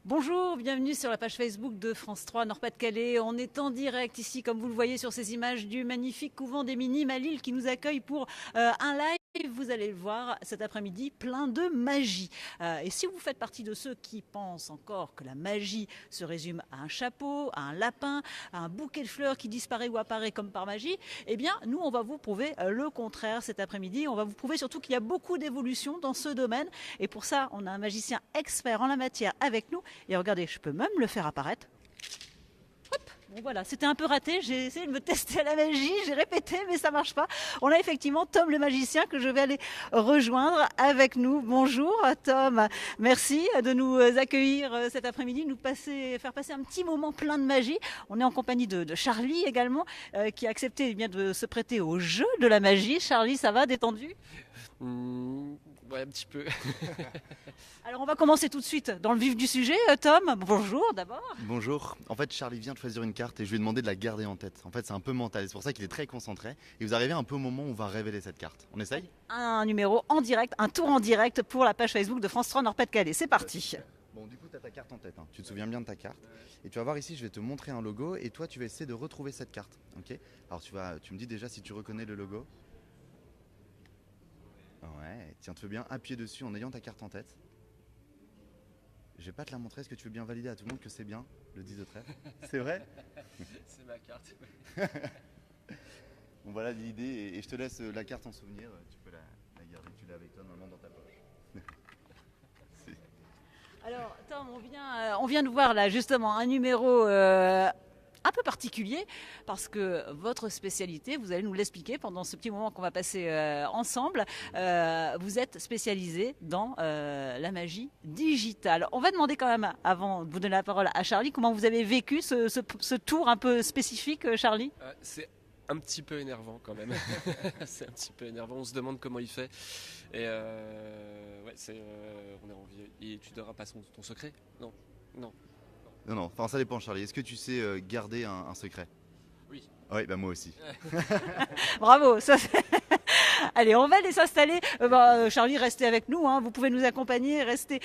Bonjour, bienvenue sur la page Facebook de France 3 Nord-Pas-de-Calais. On est en direct ici, comme vous le voyez sur ces images, du magnifique couvent des Minimes à Lille qui nous accueille pour un live. Vous allez le voir cet après-midi, plein de magie. Et si vous faites partie de ceux qui pensent encore que la magie se résume à un chapeau, à un lapin, à un bouquet de fleurs qui disparaît ou apparaît comme par magie, eh bien, nous, on va vous prouver le contraire cet après-midi. On va vous prouver surtout qu'il y a beaucoup d'évolution dans ce domaine. Et pour ça, on a un magicien expert en la matière avec nous. Et regardez, je peux même le faire apparaître. Hop, bon voilà, c'était un peu raté, j'ai essayé de me tester à la magie, j'ai répété mais ça marche pas. On a effectivement Tom le magicien que je vais aller rejoindre avec nous. Bonjour Tom, merci de nous accueillir cet après-midi, faire passer un petit moment plein de magie. On est en compagnie de Charlie également, qui a accepté bien de se prêter au jeu de la magie. Charlie, ça va, détendu? Ouais, un petit peu. Alors on va commencer tout de suite dans le vif du sujet. Tom, bonjour d'abord. Bonjour. En fait, Charlie vient de choisir une carte et je lui ai demandé de la garder en tête. En fait, c'est un peu mental. C'est pour ça qu'il est très concentré. Et vous arrivez un peu au moment où on va révéler cette carte. On essaye? Un numéro en direct, un tour en direct pour la page Facebook de France 3 Nord-Pas-de-Calais. C'est parti. Bon, du coup, tu as ta carte en tête. Tu te souviens bien de ta carte. Et tu vas voir ici, je vais te montrer un logo et toi, tu vas essayer de retrouver cette carte. Ok? Alors, tu me dis déjà si tu reconnais le logo. Ouais, tiens-toi bien, appuyer dessus en ayant ta carte en tête. Je vais pas te la montrer, est-ce que tu veux bien valider à tout le monde que c'est bien le 10 de trèfle? C'est vrai? C'est ma carte. Bon, voilà l'idée et je te laisse la carte en souvenir. Tu peux la garder, tu l'as avec toi normalement dans ta poche. Alors Tom, on vient de voir là justement un numéro un peu particulier parce que votre spécialité, vous allez nous l'expliquer pendant ce petit moment qu'on va passer ensemble, vous êtes spécialisé dans la magie digitale. On va demander quand même, avant de vous donner la parole à Charlie, comment vous avez vécu ce tour un peu spécifique, Charlie? C'est un petit peu énervant quand même. C'est un petit peu énervant. On se demande comment il fait. Et ouais, on est envie. Et tu donneras pas ton secret? Non, non. Non, enfin ça dépend Charlie. Est-ce que tu sais garder un secret? Oui. Oui, bah moi aussi. Bravo, ça Allez, on va aller s'installer. Charlie, restez avec nous. Vous pouvez nous accompagner. Restez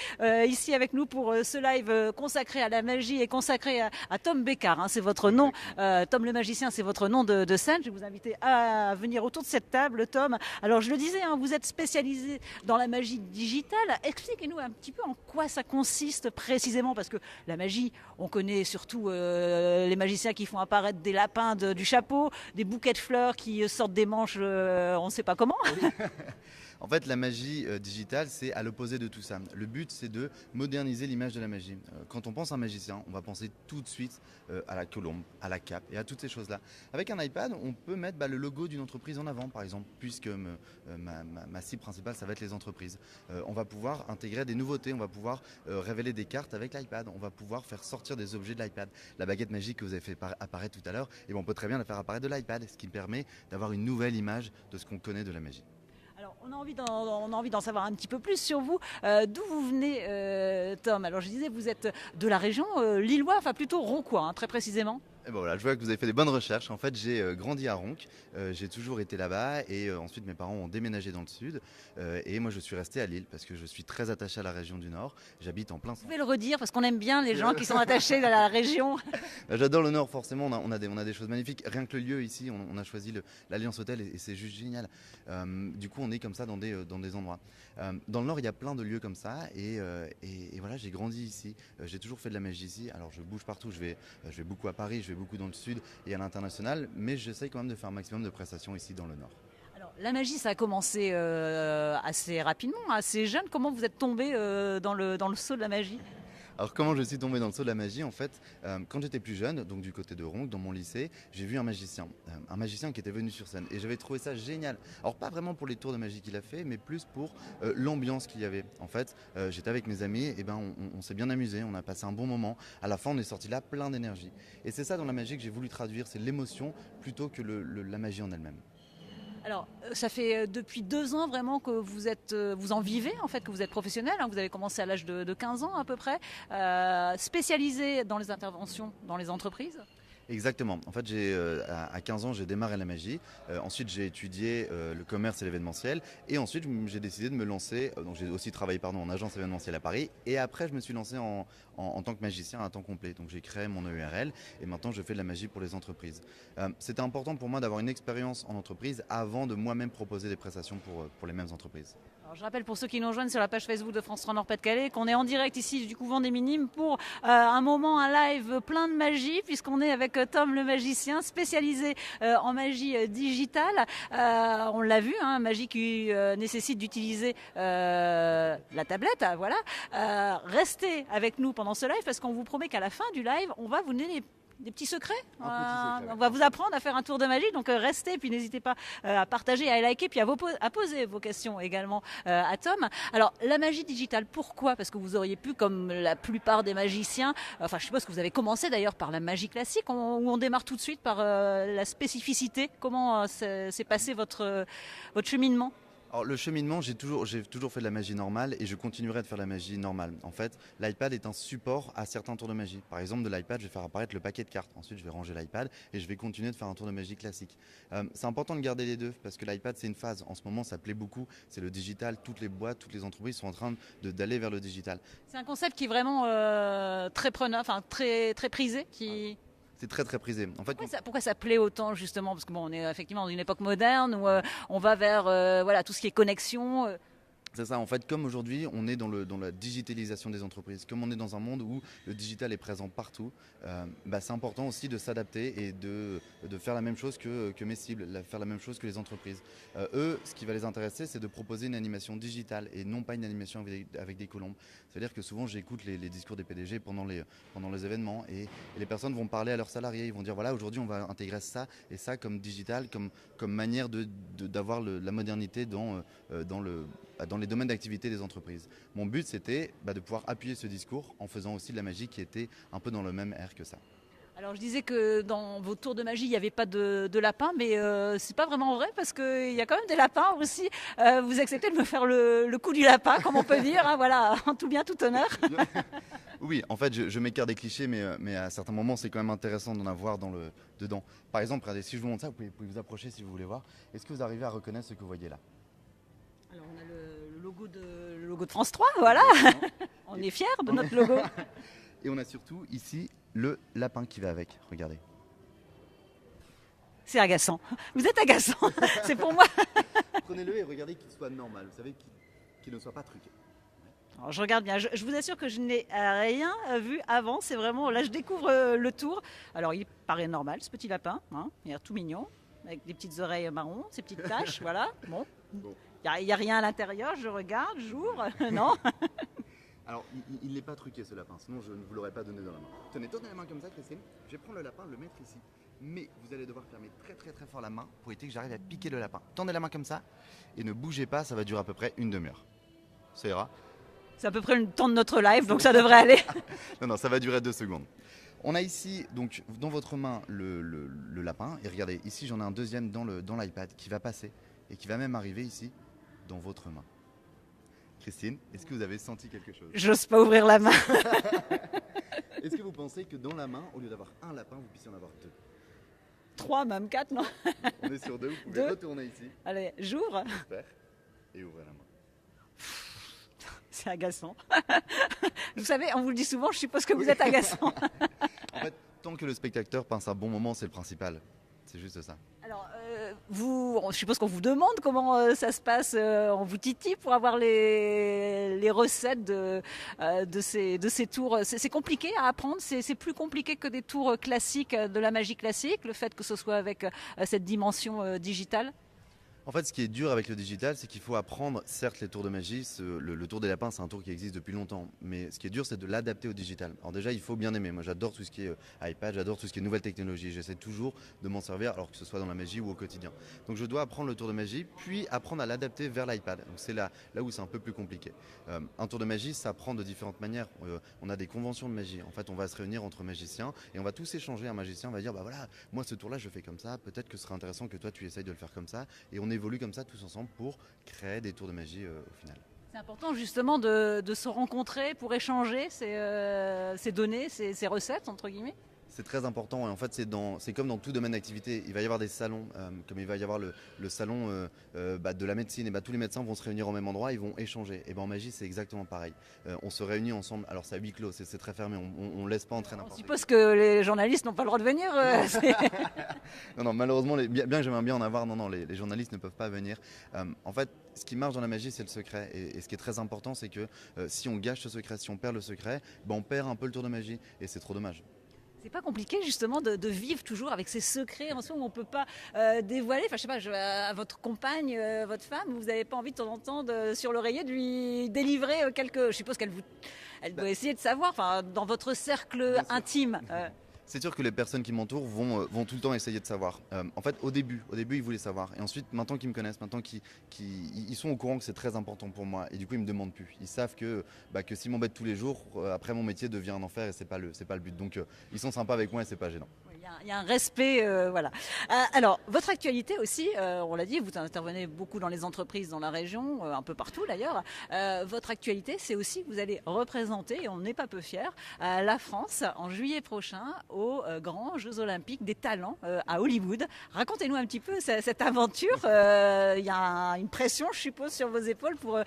ici avec nous pour ce live consacré à la magie et consacré à Tom Bécard. C'est votre nom. Tom le magicien, c'est votre nom de scène. Je vais vous inviter à venir autour de cette table, Tom. Alors, je le disais, vous êtes spécialisé dans la magie digitale. Expliquez-nous un petit peu en quoi ça consiste précisément. Parce que la magie, on connaît surtout les magiciens qui font apparaître des lapins du chapeau, des bouquets de fleurs qui sortent des manches, on ne sait pas comment. En fait, la magie digitale, c'est à l'opposé de tout ça. Le but, c'est de moderniser l'image de la magie. Quand on pense à un magicien, on va penser tout de suite à la colombe, à la cape et à toutes ces choses-là. Avec un iPad, on peut mettre le logo d'une entreprise en avant, par exemple, puisque ma cible principale, ça va être les entreprises. On va pouvoir intégrer des nouveautés, on va pouvoir révéler des cartes avec l'iPad, on va pouvoir faire sortir des objets de l'iPad. La baguette magique que vous avez fait apparaître tout à l'heure, on peut très bien la faire apparaître de l'iPad, ce qui permet d'avoir une nouvelle image de ce qu'on connaît de la magie. Alors, on a envie d'en savoir un petit peu plus sur vous. D'où vous venez, Tom? Alors, je disais, vous êtes de la région lillois, enfin plutôt roncois, très précisément. Et bon, voilà, je vois que vous avez fait des bonnes recherches. En fait, j'ai grandi à Ronc, j'ai toujours été là-bas et ensuite mes parents ont déménagé dans le sud et moi je suis resté à Lille parce que je suis très attaché à la région du Nord. J'habite en plein Vous centre. pouvez le redire parce qu'on aime bien les gens qui sont attachés à la région. J'adore le Nord, forcément, on a des choses magnifiques. Rien que le lieu ici, on a choisi l'Alliance Hôtel et c'est juste génial. Du coup, on est comme ça dans des endroits. Dans le Nord, il y a plein de lieux comme ça et voilà, j'ai grandi ici. J'ai toujours fait de la magie ici. Alors je bouge partout, je vais beaucoup à Paris, je vais beaucoup dans le sud et à l'international, mais j'essaye quand même de faire un maximum de prestations ici dans le Nord. Alors, la magie, ça a commencé assez rapidement, assez jeune. Comment vous êtes tombé dans le saut de la magie? Alors comment je suis tombé dans le saut de la magie? En fait, quand j'étais plus jeune, donc du côté de Ronc, dans mon lycée, j'ai vu un magicien qui était venu sur scène et j'avais trouvé ça génial. Alors pas vraiment pour les tours de magie qu'il a fait, mais plus pour l'ambiance qu'il y avait. En fait, j'étais avec mes amis, et on s'est bien amusé, on a passé un bon moment. À la fin, on est sorti là plein d'énergie. Et c'est ça dans la magie que j'ai voulu traduire, c'est l'émotion plutôt que la magie en elle-même. Alors, ça fait depuis 2 ans vraiment que vous en vivez, en fait, que vous êtes professionnel. Vous avez commencé à l'âge de 15 ans à peu près, spécialisé dans les interventions dans les entreprises. Exactement. En fait, à 15 ans, j'ai démarré la magie. Ensuite, j'ai étudié le commerce et l'événementiel. Et ensuite, j'ai décidé de me lancer. Donc, j'ai aussi travaillé en agence événementielle à Paris. Et après, je me suis lancé en tant que magicien à temps complet. Donc, j'ai créé mon EURL et maintenant, je fais de la magie pour les entreprises. C'était important pour moi d'avoir une expérience en entreprise avant de moi-même proposer des prestations pour les mêmes entreprises. Alors, je rappelle pour ceux qui nous rejoignent sur la page Facebook de France 3 Nord-Pas-de-Calais qu'on est en direct ici du couvent des Minimes pour un moment, un live plein de magie, puisqu'on est avec Tom le magicien spécialisé en magie digitale. On l'a vu, hein, magie qui nécessite d'utiliser la tablette. Voilà. Restez avec nous pendant ce live parce qu'on vous promet qu'à la fin du live, on va vous donner des petits secrets. On va vous apprendre à faire un tour de magie, donc restez, puis n'hésitez pas à partager, à liker, puis à poser vos questions également à Tom. Alors, la magie digitale, pourquoi? Parce que vous auriez pu, comme la plupart des magiciens, enfin je suppose que vous avez commencé d'ailleurs par la magie classique, où on démarre tout de suite par la spécificité. Comment s'est passé votre cheminement? Alors le cheminement, j'ai toujours fait de la magie normale et je continuerai de faire de la magie normale. En fait, l'iPad est un support à certains tours de magie. Par exemple, de l'iPad, je vais faire apparaître le paquet de cartes. Ensuite, je vais ranger l'iPad et je vais continuer de faire un tour de magie classique. C'est important de garder les deux parce que l'iPad, c'est une phase. En ce moment, ça plaît beaucoup. C'est le digital. Toutes les boîtes, toutes les entreprises sont en train d'aller vers le digital. C'est un concept qui est vraiment très preneur, enfin très, très prisé, qui... C'est très très prisé. En fait, pourquoi ça plaît autant justement? Parce que bon, on est effectivement dans une époque moderne où on va vers voilà, tout ce qui est connexion. C'est ça, en fait, comme aujourd'hui, on est dans la digitalisation des entreprises, comme on est dans un monde où le digital est présent partout, c'est important aussi de s'adapter et de faire la même chose que mes cibles, faire la même chose que les entreprises. Eux, ce qui va les intéresser, c'est de proposer une animation digitale et non pas une animation avec des colombes. C'est-à-dire que souvent, j'écoute les discours des PDG pendant les événements et les personnes vont parler à leurs salariés, ils vont dire voilà, aujourd'hui, on va intégrer ça et ça comme digital, comme manière d'avoir la modernité dans les domaines d'activité des entreprises. Mon but, c'était de pouvoir appuyer ce discours en faisant aussi de la magie qui était un peu dans le même air que ça. Alors je disais que dans vos tours de magie, il n'y avait pas de lapin, mais c'est pas vraiment vrai parce qu'il y a quand même des lapins aussi. Vous acceptez de me faire le coup du lapin, comme on peut dire, hein, voilà, en tout bien, tout honneur. Oui, en fait, je m'écarte des clichés, mais à certains moments, c'est quand même intéressant d'en avoir dedans. Par exemple, regardez, si je vous montre ça, vous pouvez vous approcher si vous voulez voir. Est-ce que vous arrivez à reconnaître ce que vous voyez là? Alors on a le logo de France 3, voilà. On est fiers de notre logo. Et on a surtout ici le lapin qui va avec, regardez. C'est agaçant. Vous êtes agaçant, c'est pour moi. Prenez-le et regardez qu'il soit normal, vous savez, qu'il ne soit pas truqué. Alors, je regarde bien, je vous assure que je n'ai rien vu avant, c'est vraiment, là je découvre le tour. Alors il paraît normal ce petit lapin, hein, il a tout mignon, avec des petites oreilles marron, ces petites taches, voilà. Bon. Il n'y a rien à l'intérieur, je regarde, j'ouvre, non. Alors, il n'est pas truqué ce lapin, sinon je ne vous l'aurais pas donné dans la main. Tenez la main comme ça, Christine. Je vais prendre le lapin, le mettre ici. Mais vous allez devoir fermer très très très fort la main pour éviter que j'arrive à piquer le lapin. Tendez la main comme ça et ne bougez pas, ça va durer à peu près une demi-heure. Ça ira? C'est à peu près le temps de notre live, donc ça devrait aller. Non, ça va durer 2 secondes. On a ici, donc, dans votre main, le lapin. Et regardez, ici j'en ai un deuxième dans l'iPad qui va passer et qui va même arriver ici dans votre main. Christine, est-ce que vous avez senti quelque chose? J'ose pas ouvrir la main. Est-ce que vous pensez que dans la main, au lieu d'avoir un lapin, vous puissiez en avoir 2? 3, même 4, non? On est sur 2, vous pouvez retourner ici. Allez, j'ouvre. Super. Et ouvrez la main. C'est agaçant. Vous savez, on vous le dit souvent, je suppose que vous êtes agaçant. En fait, tant que le spectateur passe un bon moment, c'est le principal. C'est juste ça. Alors, je suppose qu'on vous demande comment ça se passe, on vous titille pour avoir les recettes de ces tours. C'est compliqué à apprendre, c'est plus compliqué que des tours classiques de la magie classique, le fait que ce soit avec cette dimension digitale. En fait, ce qui est dur avec le digital, c'est qu'il faut apprendre, certes, les tours de magie. Le tour des lapins, c'est un tour qui existe depuis longtemps. Mais ce qui est dur, c'est de l'adapter au digital. Alors déjà, il faut bien aimer. Moi, j'adore tout ce qui est iPad, j'adore tout ce qui est nouvelle technologie. J'essaie toujours de m'en servir, alors que ce soit dans la magie ou au quotidien. Donc je dois apprendre le tour de magie, puis apprendre à l'adapter vers l'iPad. Donc c'est là où c'est un peu plus compliqué. Un tour de magie, ça apprend de différentes manières. On a des conventions de magie. En fait, on va se réunir entre magiciens et on va tous échanger. Un magicien va dire, bah voilà, moi ce tour-là, je fais comme ça. Peut-être que ce serait intéressant que toi, tu essayes de le faire comme ça. Et on évolue comme ça tous ensemble pour créer des tours de magie au final. C'est important justement de se rencontrer pour échanger ces données, ces recettes entre guillemets. C'est très important et en fait c'est comme dans tout domaine d'activité. Il va y avoir des salons, comme il va y avoir le salon de la médecine, et tous les médecins vont se réunir au même endroit, ils vont échanger. Et en magie c'est exactement pareil. On se réunit ensemble, alors c'est à huis clos, c'est très fermé, on ne laisse pas entrer n'importe On qui. suppose que les journalistes n'ont pas le droit de venir. Non, malheureusement, bien que j'aimerais bien en avoir, non, les journalistes ne peuvent pas venir. En fait, ce qui marche dans la magie, c'est le secret. Et ce qui est très important, c'est que si on gâche ce secret, si on perd le secret, on perd un peu le tour de magie. Et c'est trop dommage. C'est pas compliqué justement de vivre toujours avec ces secrets en soi où on peut pas dévoiler. Enfin, je sais pas, à votre compagne, votre femme, vous n'avez pas envie de temps en temps sur l'oreiller de lui délivrer quelque. Je suppose elle doit essayer de savoir. Enfin, dans votre cercle intime. C'est sûr que les personnes qui m'entourent vont tout le temps essayer de savoir. En fait, au début, ils voulaient savoir. Et ensuite, maintenant qu'ils me connaissent, maintenant ils sont au courant que c'est très important pour moi. Et du coup, ils me demandent plus. Ils savent que s'ils m'embêtent tous les jours, après mon métier devient un enfer et c'est pas le but. Donc, ils sont sympas avec moi et c'est pas gênant. Il y a un respect, voilà. Alors, votre actualité aussi, on l'a dit, vous intervenez beaucoup dans les entreprises dans la région, un peu partout d'ailleurs. Votre actualité, c'est aussi que vous allez représenter, et on n'est pas peu fiers, la France en juillet prochain aux grands Jeux Olympiques des talents à Hollywood. Racontez-nous un petit peu cette aventure. Il y a une pression, je suppose, sur vos épaules pour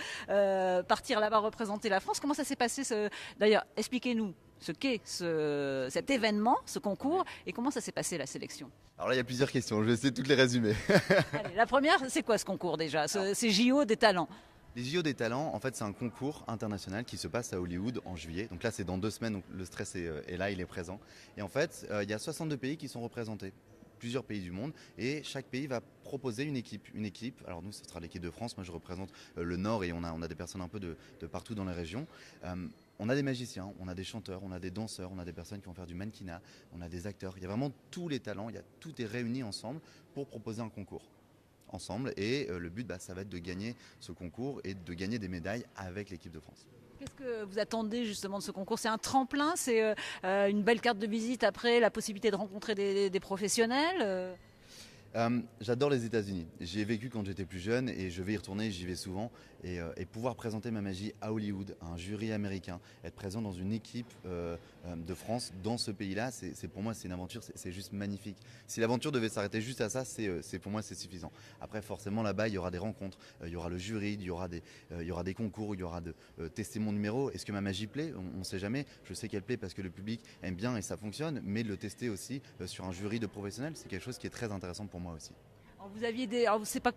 partir là-bas représenter la France. Comment ça s'est passé D'ailleurs, expliquez-nous ce qu'est cet événement, ce concours, et comment ça s'est passé la sélection. Alors là, il y a plusieurs questions, je vais essayer de toutes les résumer. Allez, la première, c'est quoi ce concours déjà, ces JO des talents? Les JO des talents, en fait, c'est un concours international qui se passe à Hollywood en juillet. Donc là, c'est dans 2 semaines, donc le stress est là, il est présent. Et en fait, il y a 62 pays qui sont représentés, plusieurs pays du monde, et chaque pays va proposer une équipe. Alors nous, ce sera l'équipe de France. Moi, je représente le Nord et on a des personnes un peu de partout dans les régions. On a des magiciens, on a des chanteurs, on a des danseurs, on a des personnes qui vont faire du mannequinat, on a des acteurs. Il y a vraiment tous les talents, tout est réuni ensemble pour proposer un concours ensemble. Et le but, ça va être de gagner ce concours et de gagner des médailles avec l'équipe de France. Qu'est-ce que vous attendez justement de ce concours? C'est un tremplin, c'est une belle carte de visite après, la possibilité de rencontrer des professionnels J'adore les États-Unis. J'y ai vécu quand j'étais plus jeune et je vais y retourner, j'y vais souvent. Et pouvoir présenter ma magie à Hollywood, à un jury américain, être présent dans une équipe de France dans ce pays-là, pour moi c'est une aventure, c'est juste magnifique. Si l'aventure devait s'arrêter juste à ça, pour moi c'est suffisant. Après forcément là-bas il y aura des rencontres, il y aura le jury, il y aura des concours, il y aura de tester mon numéro. Est-ce que ma magie plaît? On ne sait jamais. Je sais qu'elle plaît parce que le public aime bien et ça fonctionne, mais de le tester aussi sur un jury de professionnels, c'est quelque chose qui est très intéressant pour moi aussi. Alors, vous aviez c'est pas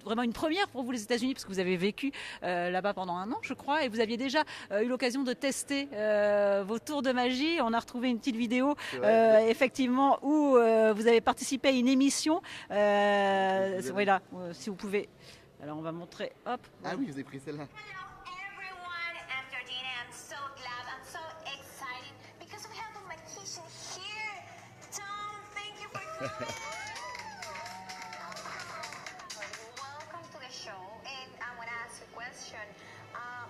vraiment une première pour vous les États-Unis parce que vous avez vécu là-bas pendant 1 an, je crois, et vous aviez déjà eu l'occasion de tester vos tours de magie. On a retrouvé une petite vidéo effectivement où vous avez participé à une émission. Oui, là, si vous pouvez. Alors on va montrer. Hop. Ah oui, vous avez pris celle-là.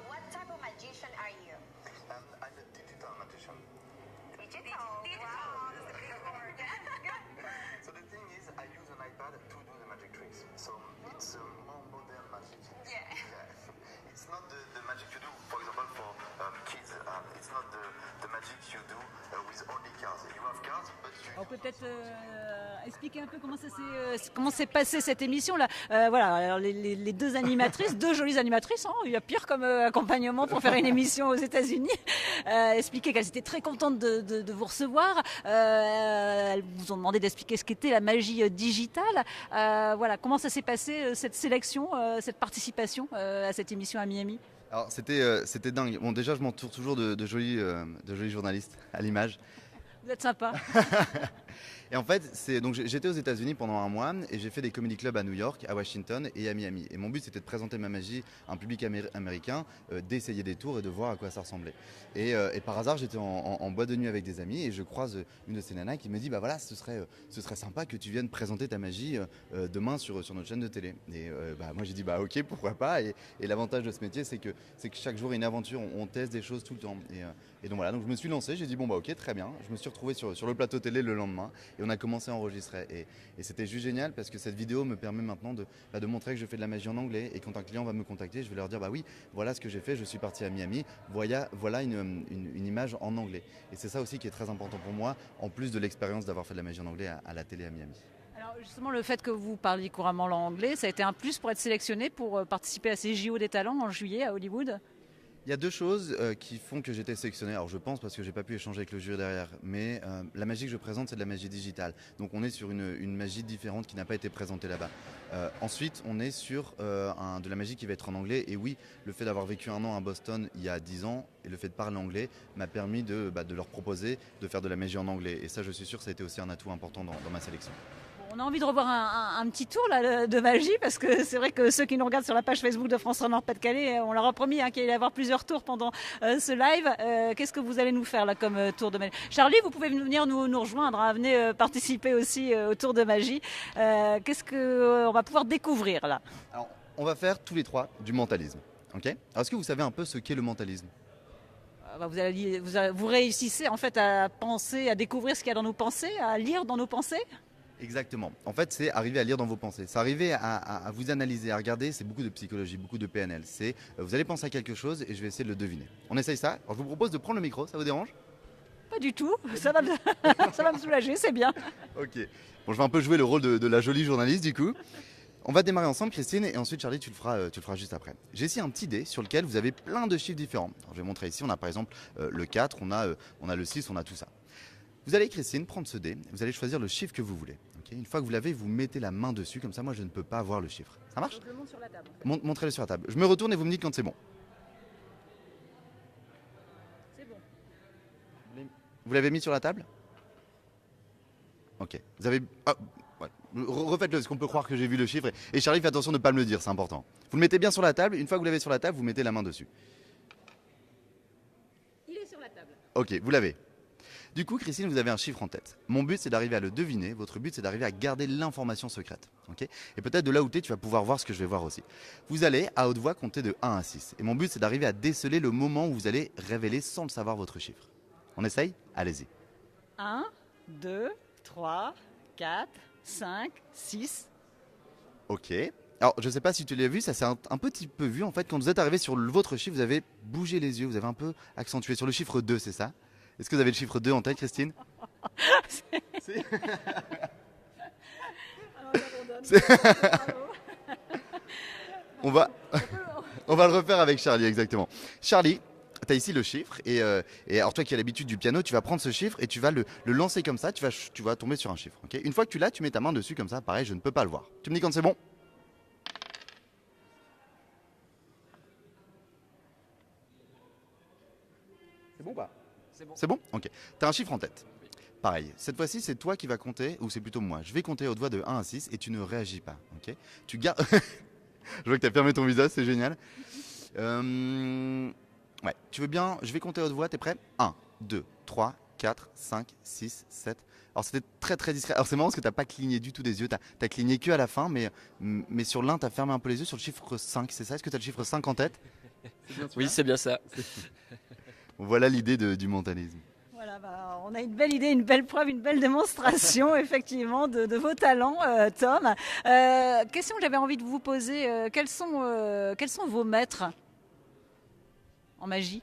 What type of magician are you? I'm a digital magician. Digital. Wow, that's a big word. So the thing is, I use an iPad to do the magic tricks. So it's a more modern magic. Yeah. It's not the magic you do, for example, for kids. It's not the magic you do with only cards. You have cards, but you... On peut peut-être expliquer un peu comment s'est passée cette émission-là. Voilà, alors les 2 animatrices, 2 jolies animatrices, hein, il y a pire comme accompagnement pour faire une émission aux États-Unis. Expliquer qu'elles étaient très contentes de vous recevoir. Elles vous ont demandé d'expliquer ce qu'était la magie digitale. Voilà, comment ça s'est passé cette sélection, cette participation à cette émission à Miami? Alors c'était dingue. Bon, déjà je m'entoure toujours de jolis journalistes à l'image. Vous êtes sympa. Et en fait, donc j'étais aux États-Unis pendant 1 mois et j'ai fait des comedy clubs à New York, à Washington et à Miami. Et mon but c'était de présenter ma magie à un public américain, d'essayer des tours et de voir à quoi ça ressemblait. Et par hasard, j'étais en boîte de nuit avec des amis et je croise une de ces nanas qui me dit bah voilà, ce serait sympa que tu viennes présenter ta magie demain sur notre chaîne de télé. Et moi j'ai dit bah ok, pourquoi pas. Et l'avantage de ce métier c'est que chaque jour il y a une aventure, on teste des choses tout le temps. Et donc voilà, donc je me suis lancé, j'ai dit bon bah ok, très bien. Je me suis retrouvé sur le plateau télé le lendemain. main et on a commencé à enregistrer. Et c'était juste génial parce que cette vidéo me permet maintenant de montrer que je fais de la magie en anglais. Et quand un client va me contacter, je vais leur dire bah oui, voilà ce que j'ai fait, je suis parti à Miami, voilà une image en anglais. Et c'est ça aussi qui est très important pour moi, en plus de l'expérience d'avoir fait de la magie en anglais à la télé à Miami. Alors justement, le fait que vous parliez couramment l'anglais, ça a été un plus pour être sélectionné pour participer à ces JO des talents en juillet à Hollywood. Il y a deux choses qui font que j'étais sélectionné. Alors je pense parce que j'ai pas pu échanger avec le jury derrière, mais la magie que je présente c'est de la magie digitale. Donc on est sur une magie différente qui n'a pas été présentée là-bas. Ensuite on est sur de la magie qui va être en anglais. Et oui, le fait d'avoir vécu un an à Boston il y a 10 ans et le fait de parler anglais m'a permis de leur proposer de faire de la magie en anglais. Et ça je suis sûr que ça a été aussi un atout important dans ma sélection. On a envie de revoir un petit tour là, de magie parce que c'est vrai que ceux qui nous regardent sur la page Facebook de France 3 Nord-Pas-de-Calais, on leur a promis qu'il allait y avoir plusieurs tours pendant ce live. Qu'est-ce que vous allez nous faire là comme tour de magie? Charlie, vous pouvez venir nous rejoindre, hein, venez participer aussi au tour de magie. Qu'est-ce qu'on va pouvoir découvrir là? Alors on va faire tous les trois du mentalisme. Ok. Alors est-ce que vous savez un peu ce qu'est le mentalisme? Vous réussissez en fait à penser, à découvrir ce qu'il y a dans nos pensées, à lire dans nos pensées? Exactement. En fait, c'est arriver à lire dans vos pensées. C'est arriver à vous analyser, à regarder. C'est beaucoup de psychologie, beaucoup de PNL. C'est vous allez penser à quelque chose et je vais essayer de le deviner. On essaye ça. Alors, je vous propose de prendre le micro. Ça vous dérange? Pas du tout. Ça va, ça va me soulager, c'est bien. Ok. Bon, je vais un peu jouer le rôle de la jolie journaliste du coup. On va démarrer ensemble, Christine, et ensuite Charlie, tu le feras juste après. J'ai ici un petit dé sur lequel vous avez plein de chiffres différents. Alors, je vais montrer ici. On a par exemple le 4, on a le 6, on a tout ça. Vous allez, Christine, prendre ce dé, vous allez choisir le chiffre que vous voulez. Okay, une fois que vous l'avez, vous mettez la main dessus, comme ça moi je ne peux pas voir le chiffre. Ça marche? Donc, je le monte sur la table. Montrez-le sur la table. Je me retourne et vous me dites quand c'est bon. C'est bon. Vous l'avez mis sur la table? Ok. Vous avez... Ah, ouais. Refaites-le, parce qu'on peut croire que j'ai vu le chiffre. Et Charlie, fais attention de ne pas me le dire, c'est important. Vous le mettez bien sur la table, une fois que vous l'avez sur la table, vous mettez la main dessus. Il est sur la table. Ok, vous l'avez. Du coup, Christine, vous avez un chiffre en tête. Mon but, c'est d'arriver à le deviner. Votre but, c'est d'arriver à garder l'information secrète. Okay, et peut-être de là où tu es, tu vas pouvoir voir ce que je vais voir aussi. Vous allez, à haute voix, compter de 1 à 6. Et mon but, c'est d'arriver à déceler le moment où vous allez révéler sans le savoir votre chiffre. On essaye? Allez-y. 1, 2, 3, 4, 5, 6. Ok. Alors, je ne sais pas si tu l'as vu, ça s'est un petit peu vu. En fait, quand vous êtes arrivé sur votre chiffre, vous avez bougé les yeux, vous avez un peu accentué. Sur le chiffre 2, c'est ça? Est-ce que vous avez le chiffre 2 en tête, Christine? On va le refaire avec Charlie, exactement. Charlie, tu as ici le chiffre. Et alors, toi qui as l'habitude du piano, tu vas prendre ce chiffre et tu vas le lancer comme ça. Tu vas tomber sur un chiffre. Okay, une fois que tu l'as, tu mets ta main dessus comme ça. Pareil, je ne peux pas le voir. Tu me dis quand c'est bon? C'est bon ou pas? C'est bon. Ok. Tu as un chiffre en tête. Pareil. Cette fois-ci, c'est toi qui vas compter, ou c'est plutôt moi. Je vais compter à haute voix de 1 à 6 et tu ne réagis pas. Ok. Tu gardes. Je vois que tu as fermé ton visage, c'est génial. Ouais. Tu veux bien? Je vais compter à haute voix. T'es prêt? 1, 2, 3, 4, 5, 6, 7. Alors c'était très très discret. Alors c'est marrant parce que tu n'as pas cligné du tout des yeux. Tu as cligné que à la fin, mais sur l'un, tu as fermé un peu les yeux. Sur le chiffre 5, c'est ça? Est-ce que tu as le chiffre 5 en tête? Oui, c'est bien ça. Voilà l'idée du mentalisme. Voilà, on a une belle idée, une belle preuve, une belle démonstration effectivement de vos talents, Tom. Question que j'avais envie de vous poser, quels sont vos maîtres en magie?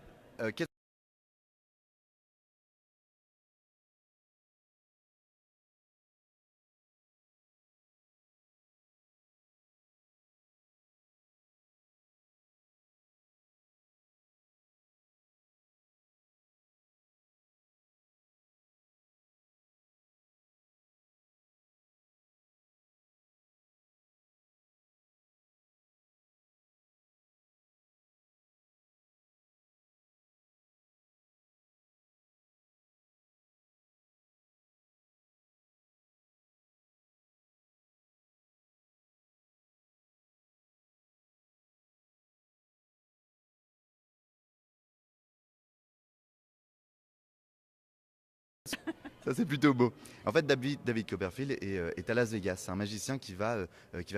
Ça, c'est plutôt beau. En fait, David Copperfield est à Las Vegas. C'est un magicien qui va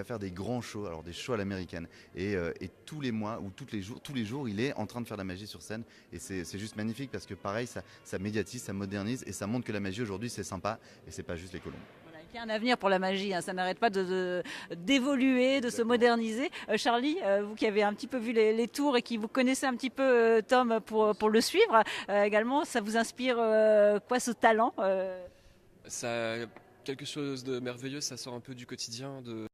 faire des grands shows, alors des shows à l'américaine. Et tous les mois ou tous les jours, il est en train de faire de la magie sur scène. Et c'est juste magnifique parce que pareil, ça médiatise, ça modernise et ça montre que la magie aujourd'hui, c'est sympa et c'est pas juste les colombes. Voilà, il y a un avenir pour la magie, hein, ça n'arrête pas d'évoluer, de se moderniser. Charlie, vous qui avez un petit peu vu les tours et qui vous connaissez un petit peu Tom pour le suivre, également, ça vous inspire quoi ce talent Ça a quelque chose de merveilleux, ça sort un peu du quotidien, de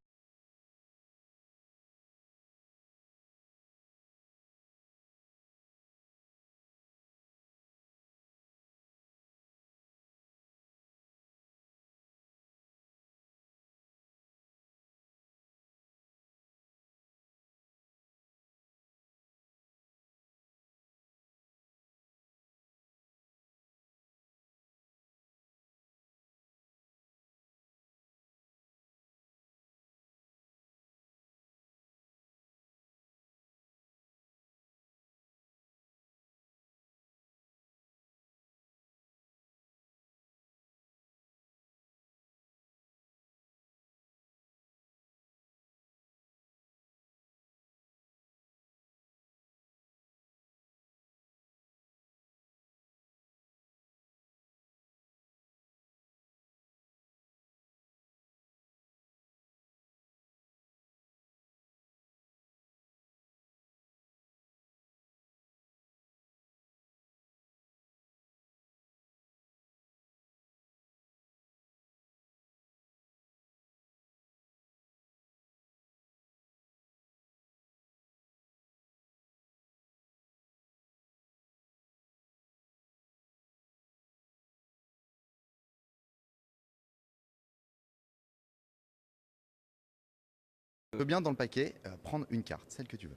Tu peux bien dans le paquet prendre une carte, celle que tu veux.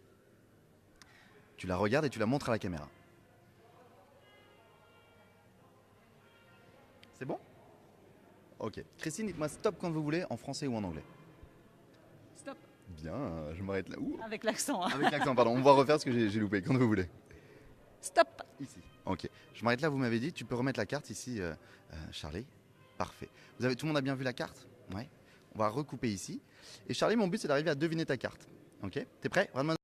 Tu la regardes et tu la montres à la caméra. C'est bon? Ok. Christine, dites-moi stop quand vous voulez, en français ou en anglais. Stop. Bien, je m'arrête là. Ouh. Avec l'accent. Hein. Avec l'accent, pardon. On va refaire ce que j'ai loupé, quand vous voulez. Stop. Ici. Ok. Je m'arrête là, vous m'avez dit. Tu peux remettre la carte ici, Charlie. Parfait. Tout le monde a bien vu la carte? Ouais. On va recouper ici. Et Charlie, mon but, c'est d'arriver à deviner ta carte. Ok? T'es prêt? Regarde-moi.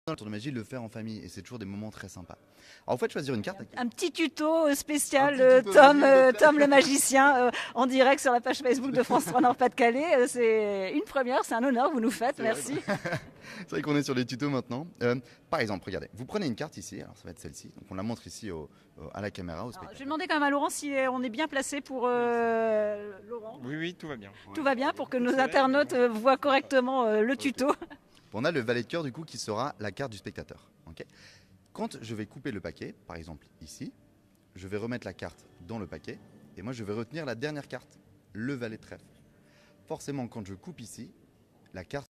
Le tour de magie, le faire en famille. Et c'est toujours des moments très sympas. Alors, en fait, choisir une carte. Un petit tuto spécial Un petit tuto Tom, de Tom le magicien en direct sur la page Facebook de France 3 Nord-Pas-de-Calais. C'est une première, c'est un honneur, vous nous faites, merci. C'est vrai qu'on est sur les tutos maintenant. Par exemple, regardez, vous prenez une carte ici, alors ça va être celle-ci. Donc on la montre ici à la caméra, au Alors, spectateur. je vais demander quand même à Laurent si on est bien placé pour Laurent. Oui, oui, tout va bien. Tout va bien pour que nos internautes voient correctement le tuto. On a le valet de cœur du coup qui sera la carte du spectateur. Ok. Quand je vais couper le paquet, par exemple ici, je vais remettre la carte dans le paquet et moi je vais retenir la dernière carte, le valet de trèfle. Forcément, quand je coupe ici, la carte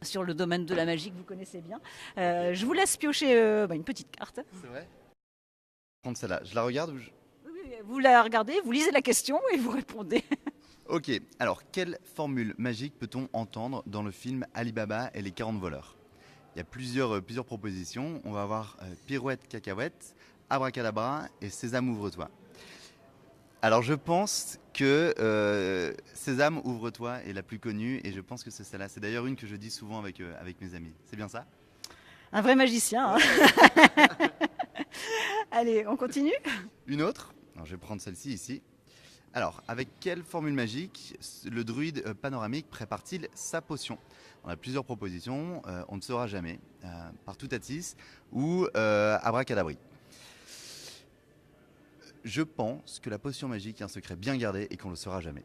sur le domaine de la magie que vous connaissez bien. Je vous laisse piocher une petite carte. C'est vrai. Prendre celle-là. Je la regarde ou Vous la regardez, vous lisez la question et vous répondez. Ok, alors quelle formule magique peut-on entendre dans le film Alibaba et les 40 voleurs? Il y a plusieurs propositions. On va avoir pirouette cacahuète, abracadabra et sésame ouvre-toi. Alors je pense que sésame ouvre-toi est la plus connue et je pense que c'est celle-là. C'est d'ailleurs une que je dis souvent avec mes amis. C'est bien ça? Un vrai magicien. Hein. Allez, on continue? Une autre? Alors, je vais prendre celle-ci ici. Alors, avec quelle formule magique le druide panoramique prépare-t-il sa potion? On a plusieurs propositions, on ne saura jamais, par Toutatis ou Abracadabri. Je pense que la potion magique est un secret bien gardé et qu'on ne le saura jamais.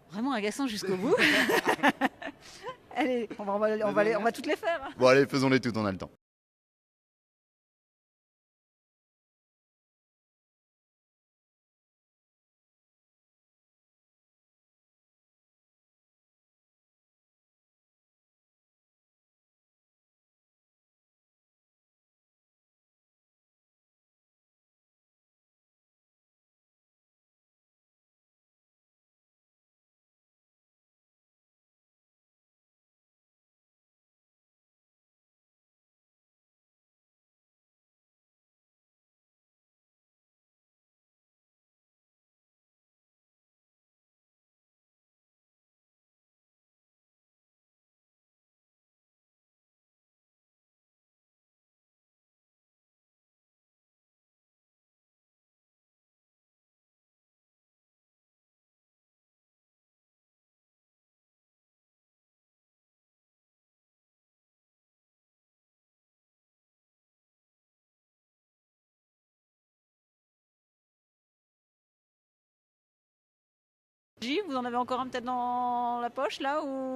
Vraiment agaçant jusqu'au bout. Allez, on va toutes les faire. Bon allez, faisons-les toutes, on a le temps. Vous en avez encore un peut-être dans la poche là ou...